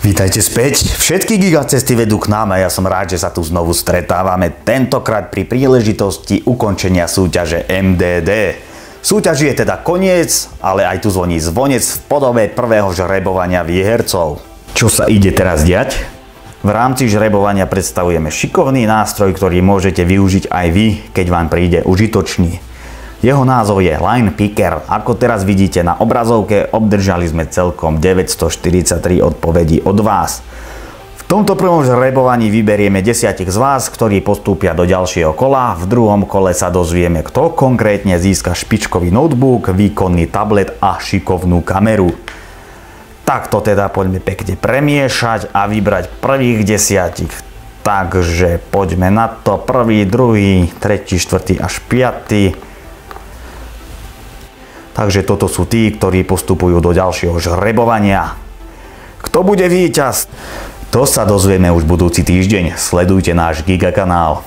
Vítajte späť. Všetky gigacesty vedú k nám a ja som rád, že sa tu znovu stretávame, tentokrát pri príležitosti ukončenia súťaže MDD. Súťaži je teda koniec, ale aj tu zvoní zvonec v podobe prvého žrebovania výhercov. Čo sa ide teraz diať? V rámci žrebovania predstavujeme šikovný nástroj, ktorý môžete využiť aj vy, keď vám príde užitočný. Jeho názov je Line Picker. Ako teraz vidíte na obrazovke, obdržali sme celkom 943 odpovedí od vás. V tomto prvom žrebovaní vyberieme 10 z vás, ktorí postúpia do ďalšieho kola. V druhom kole sa dozvieme, kto konkrétne získa špičkový notebook, výkonný tablet a šikovnú kameru. Takto teda poďme pekne premiešať a vybrať prvých 10. Takže poďme na to. 1., 2., 3., 4. až 5. Takže toto sú tí, ktorí postupujú do ďalšieho žrebovania. Kto bude víťaz? To sa dozvieme už budúci týždeň. Sledujte náš Giga kanál.